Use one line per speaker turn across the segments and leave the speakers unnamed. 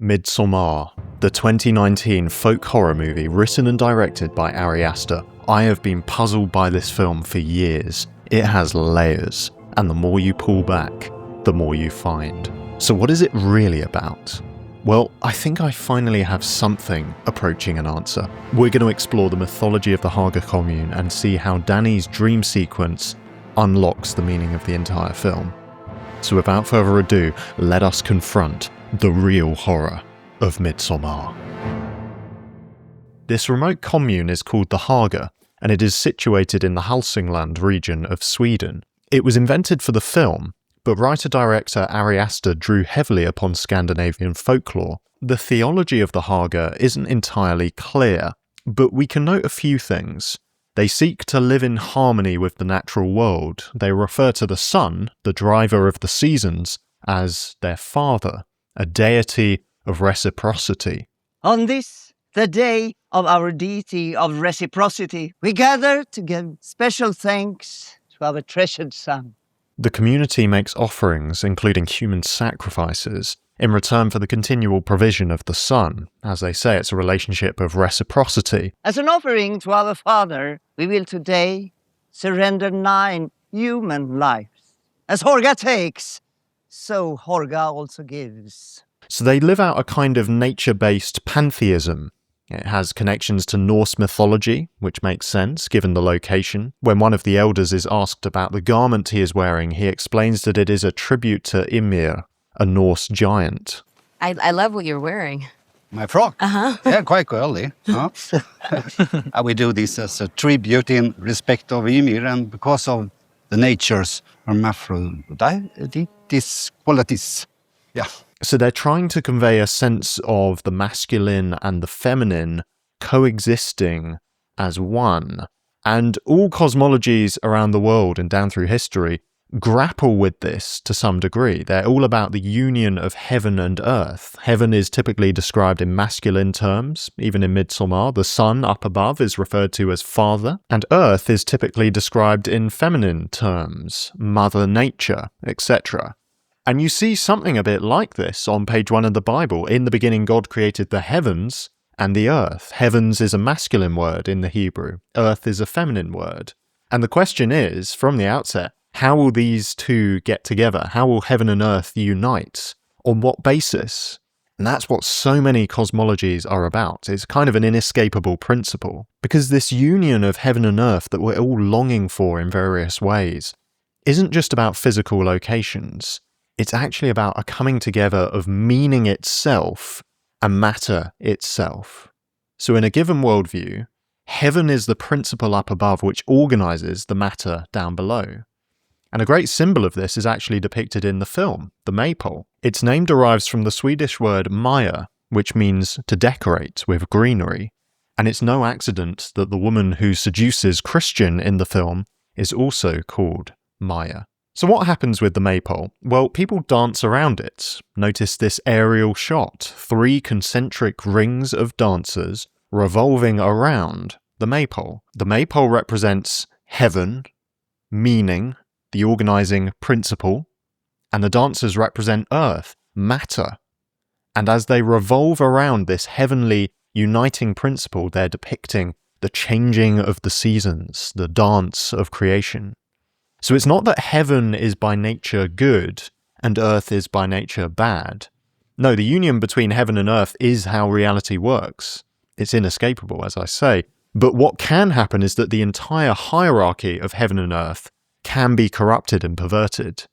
Midsommar, the 2019 folk horror movie written and directed by Ari Aster. I have been puzzled by this film for years. It has layers, and the more you pull back, the more you find. So what is it really about? Well, I think I finally have something approaching an answer. We're going to explore the mythology of the Hårga commune and see how Dani's dream sequence unlocks the meaning of the entire film. So without further ado, let us confront the real horror of Midsommar. This remote commune is called the Hårga, and it is situated in the Hälsingland region of Sweden. It was invented for the film, but writer-director Ari Aster drew heavily upon Scandinavian folklore. The theology of the Hårga isn't entirely clear, but we can note a few things. They seek to live in harmony with the natural world. They refer to the sun, the driver of the seasons, as their father, a deity of reciprocity.
On this, the day of our deity of reciprocity, we gather to give special thanks to our treasured son.
The community makes offerings, including human sacrifices, in return for the continual provision of the sun. As they say, it's a relationship of reciprocity.
As an offering to our father, we will today surrender 9 human lives. As Hårga takes, so Hårga also gives.
So they live out a kind of nature-based pantheism. It has connections to Norse mythology, which makes sense given the location. When one of the elders is asked about the garment he is wearing, he explains that it is a tribute to Ymir, a Norse giant.
I love what you're wearing.
My frock?
Uh-huh.
Yeah, quite girly. Huh? We do this as a tribute in respect of Ymir and because of the nature's hermaphroditic qualities. Yeah.
So they're trying to convey a sense of the masculine and the feminine coexisting as one. And all cosmologies around the world and down through history grapple with this to some degree. They're all about the union of heaven and earth. Heaven is typically described in masculine terms. Even in Midsommar, the sun up above is referred to as father, and earth is typically described in feminine terms, mother nature, etc. And you see something a bit like this on page 1 of the Bible. In the beginning, God created the heavens and the earth. Heavens is a masculine word in the Hebrew. Earth is a feminine word. And the question is, from the outset, how will these two get together? How will heaven and earth unite? On what basis? And that's what so many cosmologies are about. It's kind of an inescapable principle. Because this union of heaven and earth that we're all longing for in various ways isn't just about physical locations. It's actually about a coming together of meaning itself and matter itself. So in a given worldview, heaven is the principle up above which organizes the matter down below. And a great symbol of this is actually depicted in the film, the maypole. Its name derives from the Swedish word Maja, which means to decorate with greenery. And it's no accident that the woman who seduces Christian in the film is also called Maja. So what happens with the maypole? Well, people dance around it. Notice this aerial shot. 3 concentric rings of dancers revolving around the maypole. The maypole represents heaven, meaning, the organizing principle, and the dancers represent earth, matter. And as they revolve around this heavenly uniting principle, they're depicting the changing of the seasons, the dance of creation. So it's not that heaven is by nature good and earth is by nature bad. No, the union between heaven and earth is how reality works. It's inescapable, as I say. But what can happen is that the entire hierarchy of heaven and earth can be corrupted and perverted.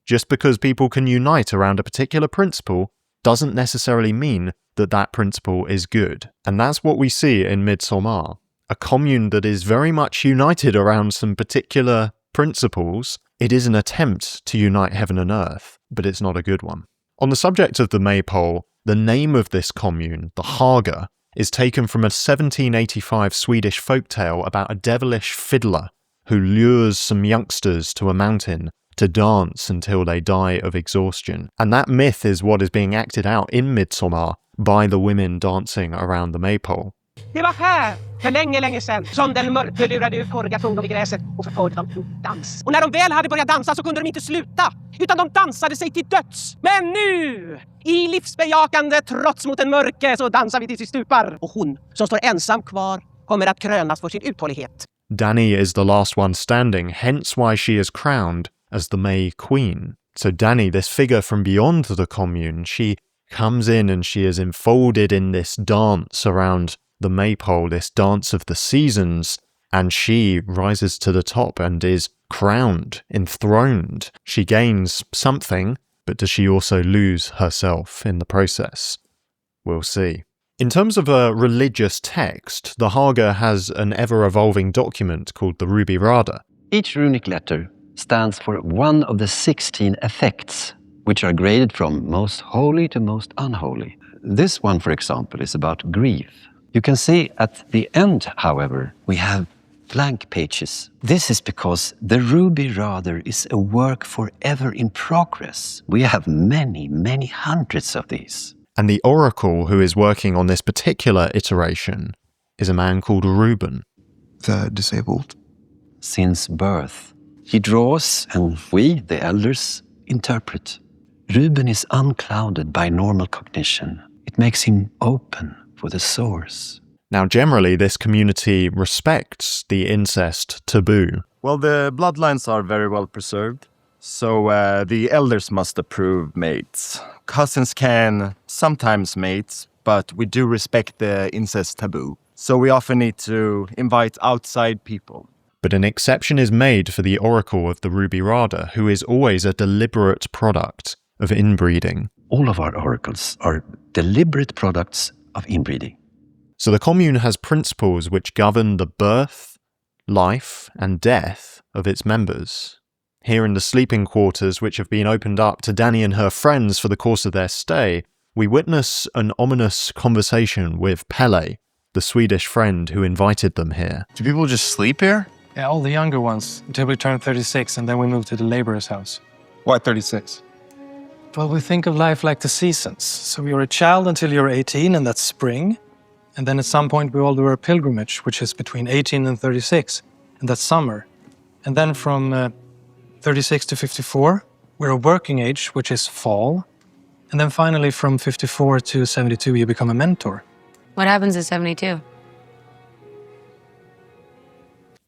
Just because people can unite around a particular principle doesn't necessarily mean that that principle is good. And that's what we see in Midsommar. A commune that is very much united around some particular principles. It is an attempt to unite heaven and earth, but it's not a good one. On the subject of the maypole, the name of this commune, the Hårga, is taken from a 1785 Swedish folktale about a devilish fiddler who lures some youngsters to a mountain to dance until they die of exhaustion. And that myth is what is being acted out in Midsommar by the women dancing around the maypole.
Det var här, för länge sedan, som den mörke lurade ut Hårga från dem i gräset och förförde dem till dans. Och när de väl hade börjat dansa så kunde de inte sluta, utan de dansade sig till döds. Men nu, i livsbejakande trots mot en mörke, så dansar vi tills vi stupar. Och hon, som står ensam kvar, kommer att krönas för sin uthållighet.
Dani is the last one standing, hence why she is crowned as the May Queen. So Dani, this figure from beyond the commune, she comes in and she is enfolded in this dance around the maypole, this dance of the seasons, and she rises to the top and is crowned, enthroned. She gains something, but does she also lose herself in the process? We'll see. In terms of a religious text, the Hårga has an ever-evolving document called the Ruby Rada.
Each runic letter stands for one of the 16 effects, which are graded from most holy to most unholy. This one, for example, is about grief. You can see at the end, however, we have blank pages. This is because the Ruby Rada is a work forever in progress. We have many hundreds of these.
And the oracle who is working on this particular iteration is a man called Reuben.
The disabled.
Since birth, he draws and we, the elders, interpret. Reuben is unclouded by normal cognition. It makes him open for the source.
Now, generally, this community respects the incest taboo.
Well, the bloodlines are very well preserved, so the elders must approve mates. Cousins can sometimes mate, but we do respect the incest taboo, so we often need to invite outside people.
But an exception is made for the oracle of the Ruby Rada, who is always a deliberate product of inbreeding.
All of our oracles are deliberate products of inbreeding.
So the commune has principles which govern the birth, life, and death of its members. Here in the sleeping quarters, which have been opened up to Dani and her friends for the course of their stay, we witness an ominous conversation with Pelle, the Swedish friend who invited them here.
Do people just sleep here?
Yeah, all the younger ones, until we turn 36, and then we move to the laborer's house.
Why 36?
Well, we think of life like the seasons. So you're a child until you're 18, and that's spring. And then at some point we all do our pilgrimage, which is between 18 and 36, and that's summer. And then from 36 to 54, we're a working age, which is fall. And then finally from 54 to 72, you become a mentor.
What happens at 72?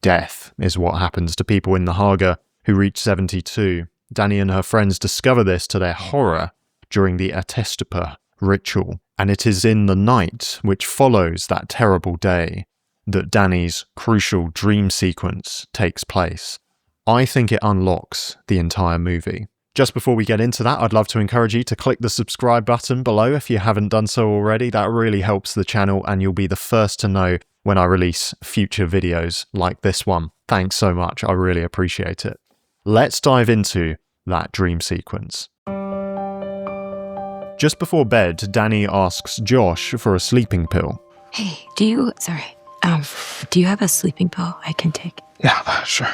Death is what happens to people in the Hårga who reach 72. Dani and her friends discover this to their horror during the Aletheia ritual. And it is in the night which follows that terrible day that Dani's crucial dream sequence takes place. I think it unlocks the entire movie. Just before we get into that, I'd love to encourage you to click the subscribe button below if you haven't done so already. That really helps the channel and you'll be the first to know when I release future videos like this one. Thanks so much, I really appreciate it. Let's dive into that dream sequence. Just before bed, Dani asks Josh for a sleeping pill.
Hey, do you have a sleeping pill I can take?
Yeah, sure.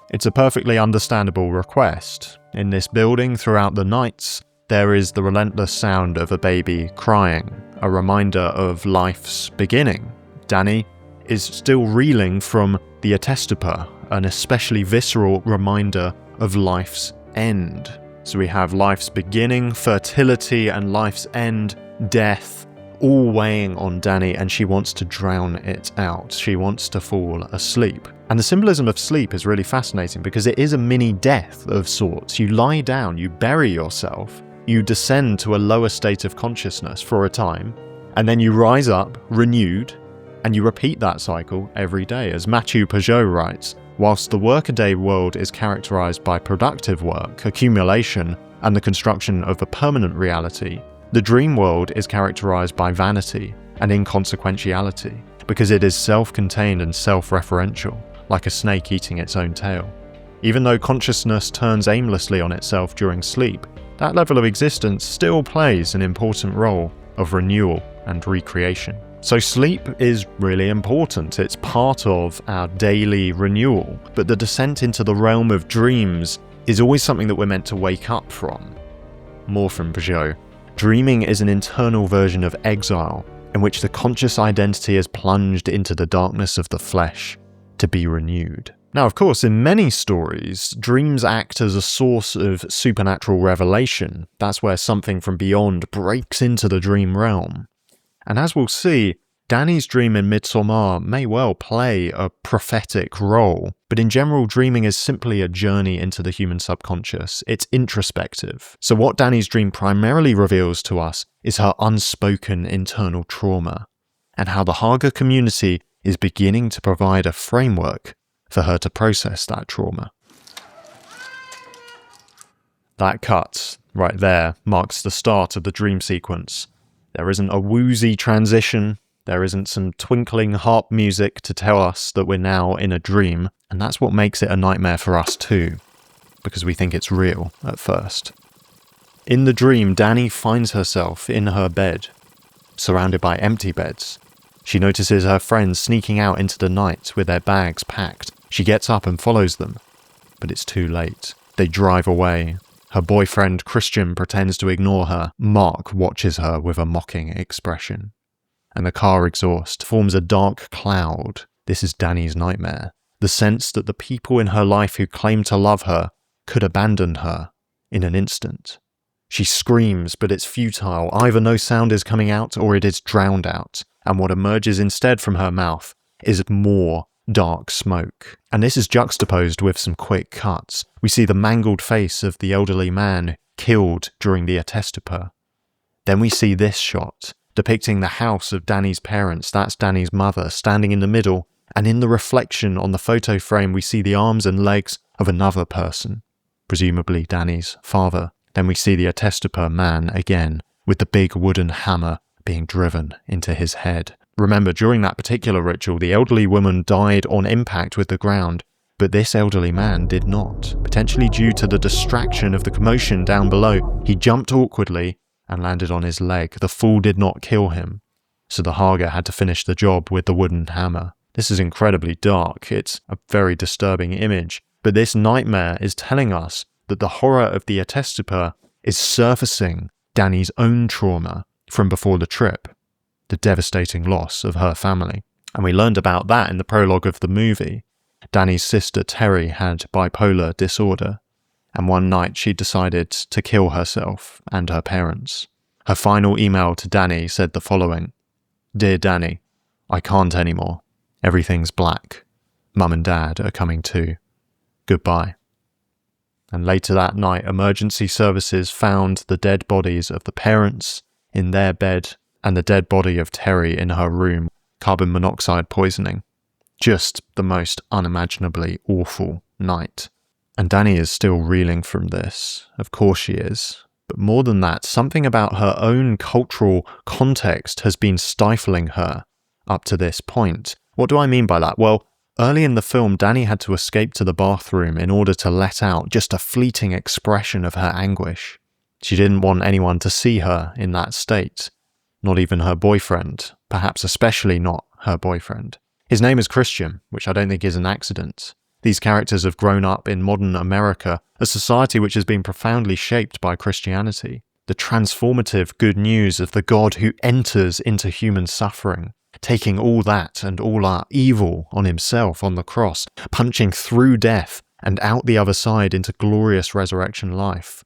It's a perfectly understandable request. In this building, throughout the nights, there is the relentless sound of a baby crying, a reminder of life's beginning. Dani is still reeling from the Aletheia, an especially visceral reminder of life's end. So we have life's beginning, fertility, and life's end, death, all weighing on Dani, and she wants to drown it out. She wants to fall asleep. And the symbolism of sleep is really fascinating because it is a mini death of sorts. You lie down, you bury yourself, you descend to a lower state of consciousness for a time, and then you rise up renewed, and you repeat that cycle every day. As Matthew Peugeot writes, whilst the workaday world is characterized by productive work, accumulation, and the construction of a permanent reality, the dream world is characterized by vanity and inconsequentiality, because it is self-contained and self-referential, like a snake eating its own tail. Even though consciousness turns aimlessly on itself during sleep, that level of existence still plays an important role of renewal and recreation. So sleep is really important. It's part of our daily renewal, but the descent into the realm of dreams is always something that we're meant to wake up from. More from Peugeot. Dreaming is an internal version of exile, in which the conscious identity is plunged into the darkness of the flesh to be renewed. Now, of course, in many stories, dreams act as a source of supernatural revelation. That's where something from beyond breaks into the dream realm. And as we'll see, Dani's dream in Midsommar may well play a prophetic role, but in general, dreaming is simply a journey into the human subconscious. It's introspective. So what Dani's dream primarily reveals to us is her unspoken internal trauma, and how the Hårga community is beginning to provide a framework for her to process that trauma. That cut right there marks the start of the dream sequence. There isn't a woozy transition. There isn't some twinkling harp music to tell us that we're now in a dream, and that's what makes it a nightmare for us too, because we think it's real at first. In the dream, Dani finds herself in her bed, surrounded by empty beds. She notices her friends sneaking out into the night with their bags packed. She gets up and follows them, but it's too late. They drive away. Her boyfriend, Christian, pretends to ignore her. Mark watches her with a mocking expression. And the car exhaust forms a dark cloud. This is Dani's nightmare. The sense that the people in her life who claim to love her could abandon her in an instant. She screams, but it's futile. Either no sound is coming out or it is drowned out. And what emerges instead from her mouth is more dark smoke. And this is juxtaposed with some quick cuts. We see the mangled face of the elderly man killed during the attestupper. Then we see this shot, depicting the house of Dani's parents. That's Dani's mother, standing in the middle, and in the reflection on the photo frame we see the arms and legs of another person, presumably Dani's father. Then we see the attestupper man again, with the big wooden hammer being driven into his head. Remember, during that particular ritual, the elderly woman died on impact with the ground, but this elderly man did not. Potentially due to the distraction of the commotion down below, he jumped awkwardly and landed on his leg. The fall did not kill him, so the Hårga had to finish the job with the wooden hammer. This is incredibly dark. It's a very disturbing image, but this nightmare is telling us that the horror of the attestupper is surfacing Dani's own trauma from before the trip, the devastating loss of her family. And we learned about that in the prologue of the movie. Dani's sister Terry had bipolar disorder, and one night she decided to kill herself and her parents. Her final email to Dani said the following: "Dear Dani, I can't anymore. Everything's black. Mum and Dad are coming too. Goodbye." And later that night, emergency services found the dead bodies of the parents in their bed and the dead body of Terry in her room, carbon monoxide poisoning. Just the most unimaginably awful night. And Dani is still reeling from this. Of course she is. But more than that, something about her own cultural context has been stifling her up to this point. What do I mean by that? Well, early in the film, Dani had to escape to the bathroom in order to let out just a fleeting expression of her anguish. She didn't want anyone to see her in that state. Not even her boyfriend. Perhaps especially not her boyfriend. His name is Christian, which I don't think is an accident. These characters have grown up in modern America, a society which has been profoundly shaped by Christianity. The transformative good news of the God who enters into human suffering, taking all that and all our evil on himself on the cross, punching through death and out the other side into glorious resurrection life.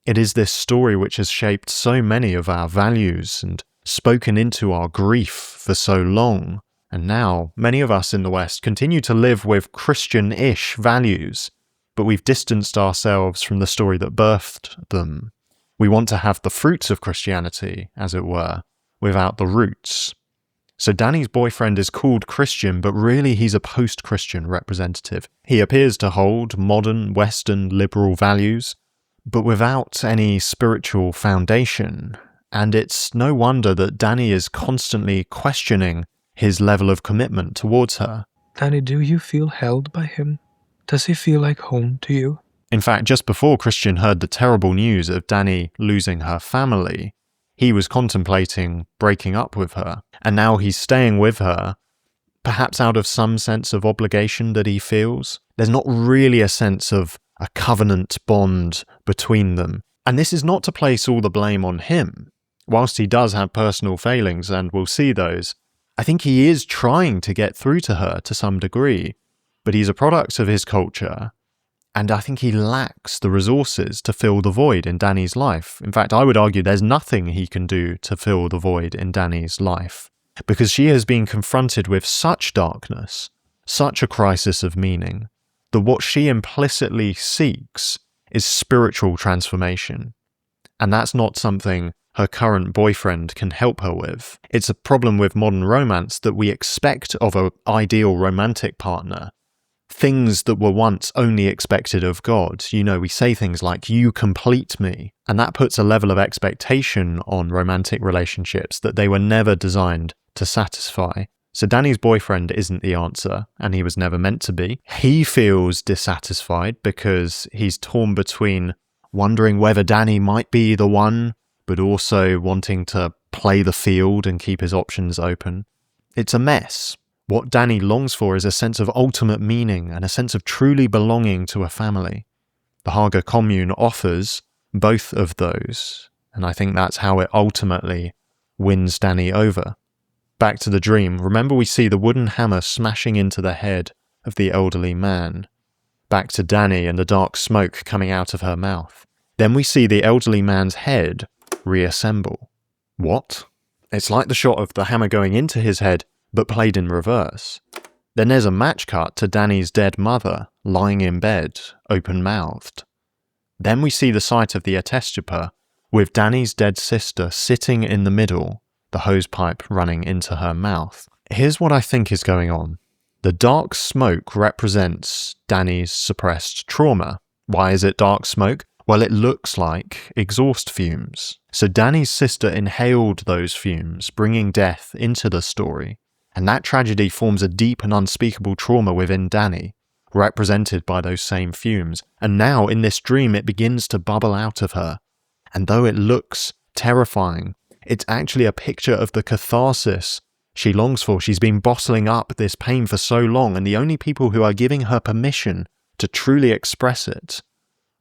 It is this story which has shaped so many of our values and spoken into our grief for so long. And now, many of us in the West continue to live with Christian-ish values, but we've distanced ourselves from the story that birthed them. We want to have the fruits of Christianity, as it were, without the roots. So Dani's boyfriend is called Christian, but really he's a post-Christian representative. He appears to hold modern, Western, liberal values, but without any spiritual foundation. And it's no wonder that Dani is constantly questioning his level of commitment towards her.
Dani, do you feel held by him? Does he feel like home to you?
In fact, just before Christian heard the terrible news of Dani losing her family, he was contemplating breaking up with her. And now he's staying with her, perhaps out of some sense of obligation that he feels. There's not really a sense of a covenant bond between them. And this is not to place all the blame on him. whilst he does have personal failings, and we'll see those, I think he is trying to get through to her to some degree, but he's a product of his culture, and I think he lacks the resources to fill the void in Dani's life. In fact, I would argue there's nothing he can do to fill the void in Dani's life, because she has been confronted with such darkness, such a crisis of meaning, that what she implicitly seeks is spiritual transformation. And that's not something her current boyfriend can help her with. It's a problem with modern romance that we expect of an ideal romantic partner. Things that were once only expected of God. You know, we say things like, "You complete me." And that puts a level of expectation on romantic relationships that they were never designed to satisfy. So Dani's boyfriend isn't the answer, and he was never meant to be. He feels dissatisfied because he's torn between wondering whether Dani might be the one, but also wanting to play the field and keep his options open. It's a mess. What Dani longs for is a sense of ultimate meaning and a sense of truly belonging to a family. The Hårga commune offers both of those, and I think that's how it ultimately wins Dani over. Back to the dream, remember we see the wooden hammer smashing into the head of the elderly man. Back to Dani and the dark smoke coming out of her mouth. Then we see the elderly man's head reassemble. What? It's like the shot of the hammer going into his head, but played in reverse. Then there's a match cut to Dani's dead mother, lying in bed, open-mouthed. Then we see the site of the Aletheia, with Dani's dead sister sitting in the middle, the hosepipe running into her mouth. Here's what I think is going on. The dark smoke represents Dani's suppressed trauma. Why is it dark smoke? Well, it looks like exhaust fumes. So Dani's sister inhaled those fumes, bringing death into the story. And that tragedy forms a deep and unspeakable trauma within Dani, represented by those same fumes. And now, in this dream, it begins to bubble out of her. And though it looks terrifying, it's actually a picture of the catharsis she longs for. She's been bottling up this pain for so long, and the only people who are giving her permission to truly express it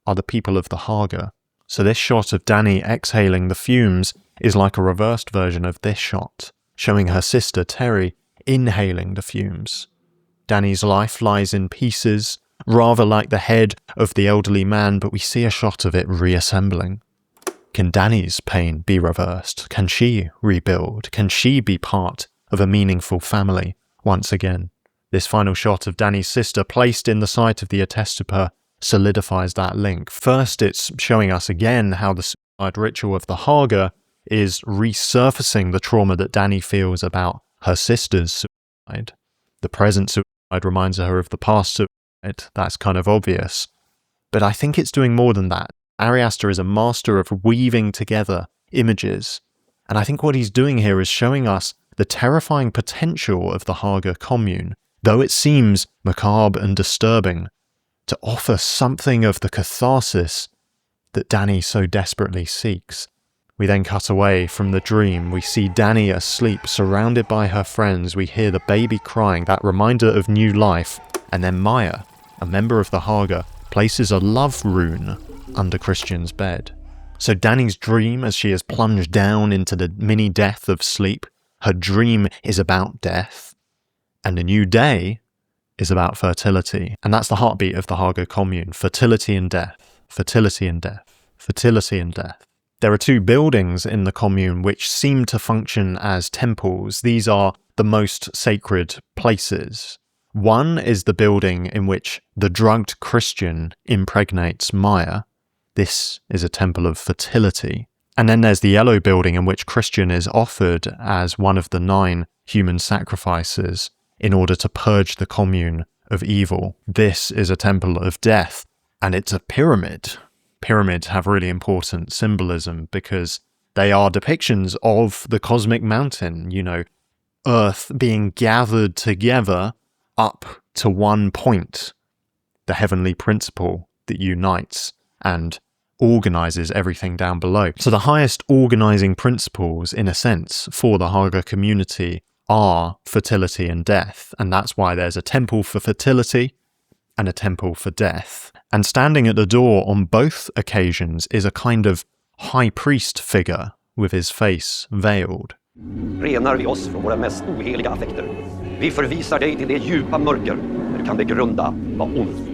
are the people of the Hårga. So this shot of Dani exhaling the fumes is like a reversed version of this shot, showing her sister Terry inhaling the fumes. Dani's life lies in pieces, rather like the head of the elderly man, but we see a shot of it reassembling. Can Dani's pain be reversed? Can she rebuild? Can she be part of a meaningful family once again? This final shot of Dani's sister placed in the site of the Aletheia solidifies that link. First, it's showing us again how the suicide ritual of the Hårga is resurfacing the trauma that Dani feels about her sister's suicide. The present suicide reminds her of the past suicide. That's kind of obvious. But I think it's doing more than that. Ari Aster is a master of weaving together images, and I think what he's doing here is showing us the terrifying potential of the Hårga commune, though it seems macabre and disturbing, to offer something of the catharsis that Dani so desperately seeks. We then cut away from the dream. We see Dani asleep, surrounded by her friends. We hear the baby crying, that reminder of new life, and then Maya, a member of the Hårga, places a love rune under Christian's bed. So Dani's dream, as she is plunged down into the mini-death of sleep, her dream is about death, and a new day is about fertility. And that's the heartbeat of the Hårga commune: fertility and death, fertility and death, fertility and death. There are two buildings in the commune which seem to function as temples. These are the most sacred places. One is the building in which the drugged Christian impregnates Maya. This is a temple of fertility. And then there's the yellow building in which Christian is offered as one of the 9 human sacrifices in order to purge the commune of evil. This is a temple of death, and it's a pyramid. Pyramids have really important symbolism because they are depictions of the cosmic mountain, you know, Earth being gathered together up to one point, the heavenly principle that unites and organizes everything down below. So the highest organizing principles, in a sense, for the Hårga community are fertility and death, and that's why there's a temple for fertility and a temple for death. And standing at the door on both occasions is a kind of high priest figure, with his face veiled.
Renar vi oss från våra mest oheliga affekter. Vi förvisar dig till det djupa mörker där du kan begrunda vad ont.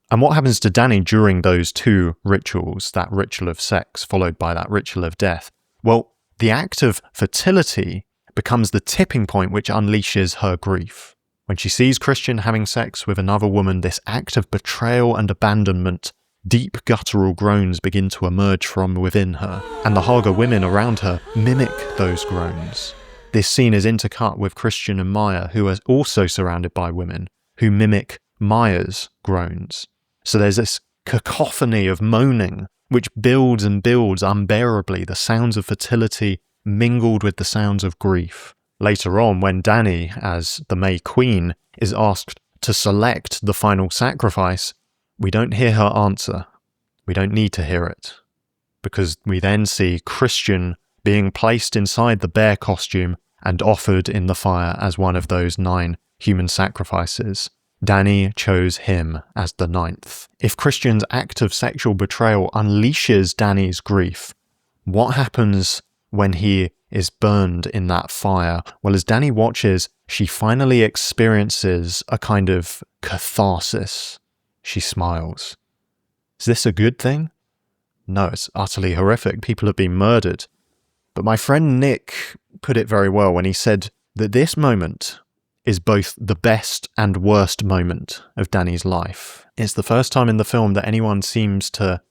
And what happens to Dani during those two rituals, that ritual of sex followed by that ritual of death? Well, the act of fertility becomes the tipping point which unleashes her grief. When she sees Christian having sex with another woman, this act of betrayal and abandonment, deep guttural groans begin to emerge from within her, and the Hårga women around her mimic those groans. This scene is intercut with Christian and Maya, who are also surrounded by women, who mimic Maya's groans. So there's this cacophony of moaning, which builds and builds unbearably, the sounds of fertility mingled with the sounds of grief. Later on, when Dani, as the May Queen, is asked to select the final sacrifice, we don't hear her answer. We don't need to hear it. Because we then see Christian being placed inside the bear costume and offered in the fire as one of those 9 human sacrifices. Dani chose him as the 9th. If Christian's act of sexual betrayal unleashes Dani's grief, what happens when he is burned in that fire? Well, as Dani watches, she finally experiences a kind of catharsis. She smiles. Is this a good thing? No, it's utterly horrific. People have been murdered. But my friend Nick put it very well when he said that this moment is both the best and worst moment of Dani's life. It's the first time in the film that anyone seems to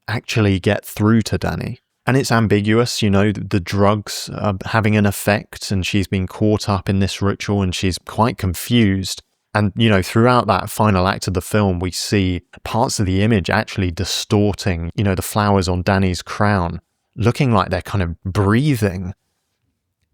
actually get through to Dani. And it's ambiguous, you know, the drugs are having an effect and she's been caught up in this ritual and she's quite confused. And, you know, throughout that final act of the film, we see parts of the image actually distorting, you know, the flowers on Dani's crown, looking like they're kind of breathing,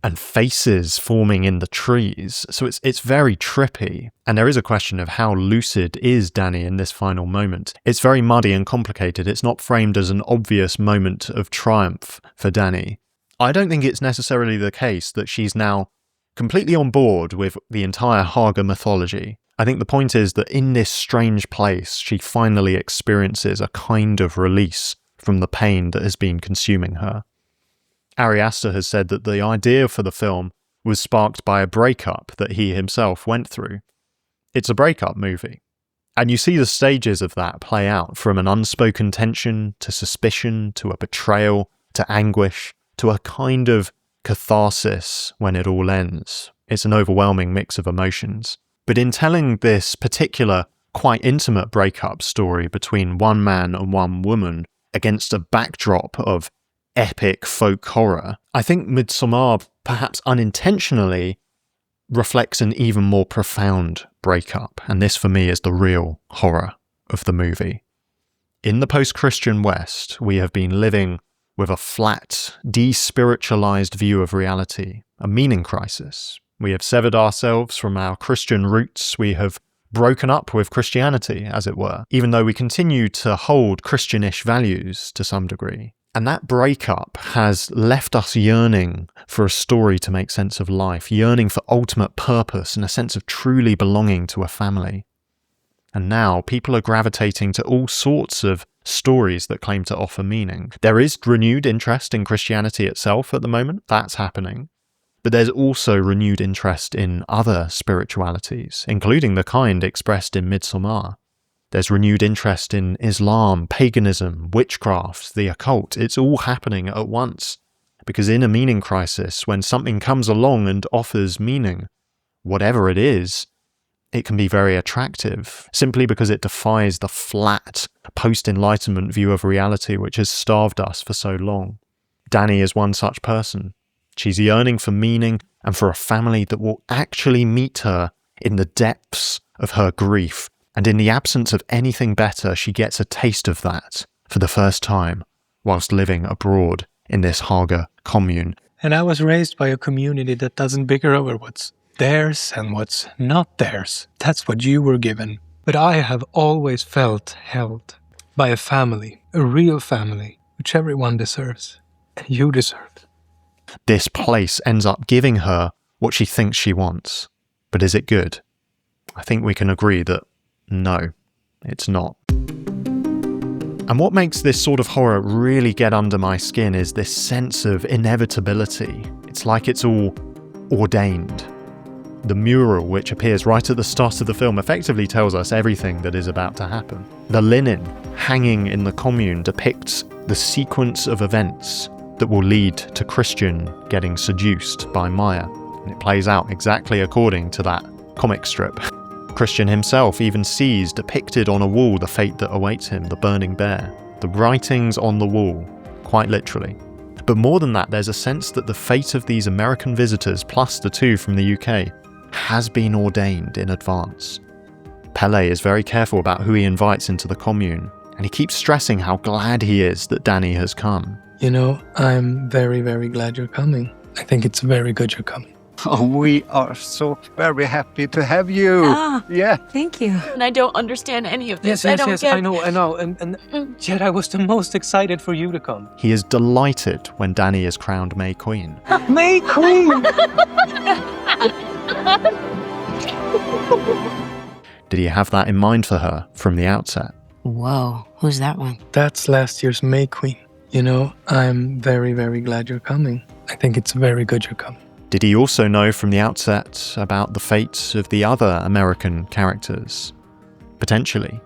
and faces forming in the trees. So it's very trippy. And there is a question of how lucid is Dani in this final moment. It's very muddy and complicated. It's not framed as an obvious moment of triumph for Dani. I don't think it's necessarily the case that she's now completely on board with the entire Hårga mythology. I think the point is that in this strange place, she finally experiences a kind of release from the pain that has been consuming her. Ari Aster has said that the idea for the film was sparked by a breakup that he himself went through. It's a breakup movie. And you see the stages of that play out, from an unspoken tension to suspicion to a betrayal to anguish to a kind of catharsis when it all ends. It's an overwhelming mix of emotions. But in telling this particular, quite intimate breakup story between one man and one woman against a backdrop of epic folk horror, I think Midsommar, perhaps unintentionally, reflects an even more profound breakup, and this for me is the real horror of the movie. In the post-Christian West, we have been living with a flat, despiritualized view of reality, a meaning crisis. We have severed ourselves from our Christian roots. We have broken up with Christianity, as it were, even though we continue to hold Christianish values to some degree. And that breakup has left us yearning for a story to make sense of life, yearning for ultimate purpose and a sense of truly belonging to a family. And now people are gravitating to all sorts of stories that claim to offer meaning. There is renewed interest in Christianity itself at the moment. That's happening. But there's also renewed interest in other spiritualities, including the kind expressed in Midsommar. There's renewed interest in Islam, paganism, witchcraft, the occult. It's all happening at once. Because in a meaning crisis, when something comes along and offers meaning, whatever it is, it can be very attractive, simply because it defies the flat, post-Enlightenment view of reality which has starved us for so long. Dani is one such person. She's yearning for meaning and for a family that will actually meet her in the depths of her grief. And in the absence of anything better, she gets a taste of that for the first time whilst living abroad in this Hårga commune.
And I was raised by a community that doesn't bicker over what's theirs and what's not theirs. That's what you were given. But I have always felt held by a family, a real family, which everyone deserves. And you deserve.
This place ends up giving her what she thinks she wants. But is it good? I think we can agree that no, it's not. And what makes this sort of horror really get under my skin is this sense of inevitability. It's like it's all ordained. The mural, which appears right at the start of the film, effectively tells us everything that is about to happen. The linen hanging in the commune depicts the sequence of events that will lead to Christian getting seduced by Maya. And it plays out exactly according to that comic strip. Christian himself even sees depicted on a wall the fate that awaits him, the burning bear. The writings on the wall, quite literally. But more than that, there's a sense that the fate of these American visitors, plus the two from the UK, has been ordained in advance. Pele is very careful about who he invites into the commune, and he keeps stressing how glad he is that Dani has come.
You know, I'm very, very glad you're coming. I think it's very good you're coming.
Oh, we are so very happy to have you. Yeah.
Thank you.
And I don't understand any of this.
Yes, I know. And yet I was the most excited for you to come.
He is delighted when Dani is crowned May Queen.
May Queen!
Did he have that in mind for her from the outset?
Whoa, who's that one?
That's last year's May Queen. You know, I'm very, very glad you're coming. I think it's very good you're coming.
Did he also know from the outset about the fate of the other American characters? Potentially.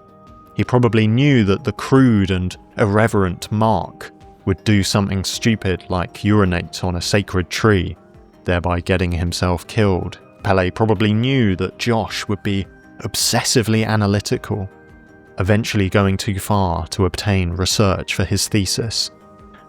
He probably knew that the crude and irreverent Mark would do something stupid like urinate on a sacred tree, thereby getting himself killed. Pele probably knew that Josh would be obsessively analytical, eventually going too far to obtain research for his thesis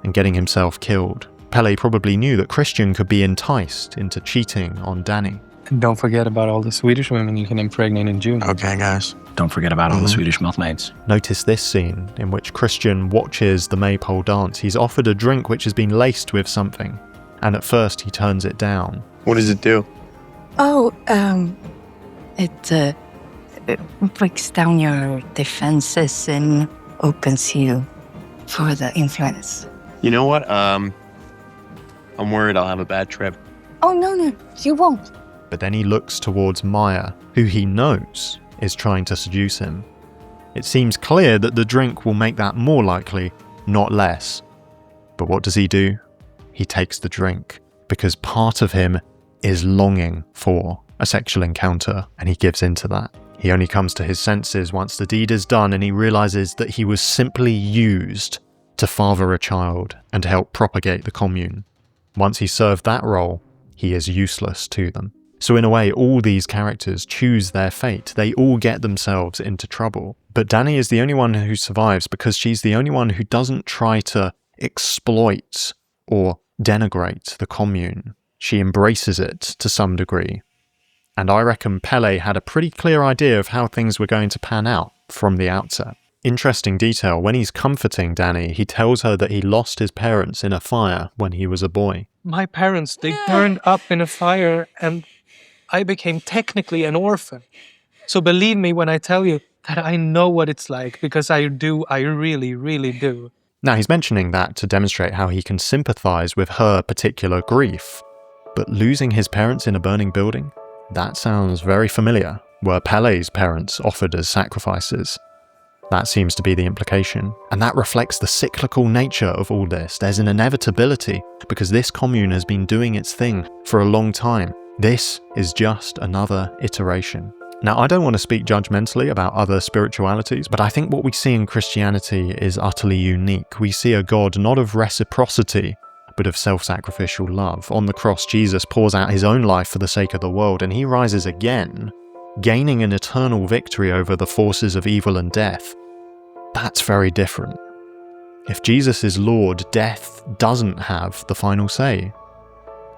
and getting himself killed. Pele probably knew that Christian could be enticed into cheating on Dani.
And don't forget about all the Swedish women you can impregnate in June.
Okay, guys.
Don't forget about all the Swedish milkmaids.
Notice this scene in which Christian watches the maypole dance. He's offered a drink which has been laced with something, and at first he turns it down.
What does it do?
Oh, it breaks down your defenses and opens you for the influence.
You know what? I'm worried I'll have a bad trip.
Oh, no, you won't.
But then he looks towards Maya, who he knows is trying to seduce him. It seems clear that the drink will make that more likely, not less. But what does he do? He takes the drink, because part of him is longing for a sexual encounter, and he gives into that. He only comes to his senses once the deed is done, and he realizes that he was simply used to father a child and help propagate the commune. Once he served that role, he is useless to them. So in a way, all these characters choose their fate. They all get themselves into trouble. But Dani is the only one who survives because she's the only one who doesn't try to exploit or denigrate the commune. She embraces it to some degree. And I reckon Pele had a pretty clear idea of how things were going to pan out from the outset. Interesting detail, when he's comforting Dani, he tells her that he lost his parents in a fire when he was a boy.
My parents, they burned up in a fire and I became technically an orphan. So believe me when I tell you that I know what it's like, because I really, really do.
Now he's mentioning that to demonstrate how he can sympathize with her particular grief. But losing his parents in a burning building? That sounds very familiar. Were Pele's parents offered as sacrifices? That seems to be the implication. And that reflects the cyclical nature of all this. There's an inevitability, because this commune has been doing its thing for a long time. This is just another iteration. Now, I don't want to speak judgmentally about other spiritualities, but I think what we see in Christianity is utterly unique. We see a God not of reciprocity, but of self-sacrificial love. On the cross, Jesus pours out his own life for the sake of the world, and he rises again, gaining an eternal victory over the forces of evil and death. That's very different. If Jesus is Lord, death doesn't have the final say.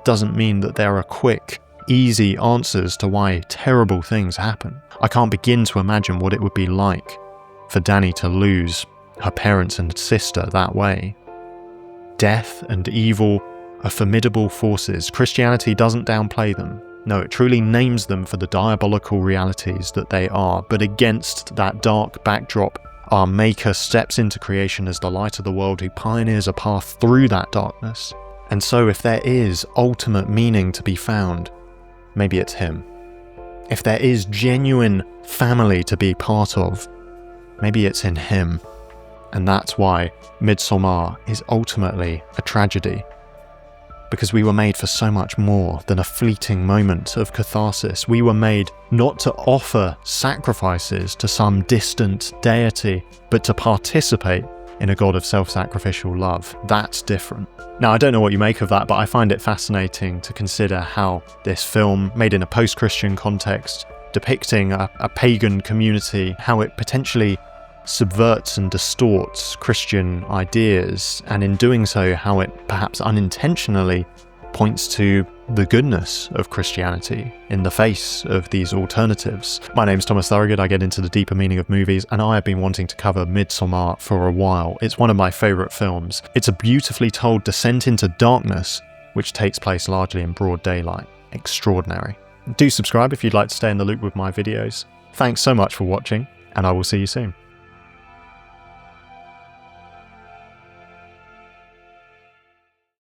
Doesn't mean that there are quick, easy answers to why terrible things happen. I can't begin to imagine what it would be like for Dani to lose her parents and sister that way. Death and evil are formidable forces. Christianity doesn't downplay them. No, it truly names them for the diabolical realities that they are. But against that dark backdrop, our Maker steps into creation as the light of the world who pioneers a path through that darkness. And so if there is ultimate meaning to be found, maybe it's him. If there is genuine family to be part of, maybe it's in him. And that's why Midsommar is ultimately a tragedy. Because we were made for so much more than a fleeting moment of catharsis. We were made not to offer sacrifices to some distant deity, but to participate in a God of self-sacrificial love. That's different. Now, I don't know what you make of that, but I find it fascinating to consider how this film, made in a post-Christian context, depicting a pagan community, how it potentially subverts and distorts Christian ideas, and in doing so, how it perhaps unintentionally points to the goodness of Christianity in the face of these alternatives. My name's Thomas Thorogood. I get into the deeper meaning of movies, and I have been wanting to cover Midsommar for a while. It's one of my favourite films. It's a beautifully told descent into darkness, which takes place largely in broad daylight. Extraordinary. Do subscribe if you'd like to stay in the loop with my videos. Thanks so much for watching, and I will see you soon.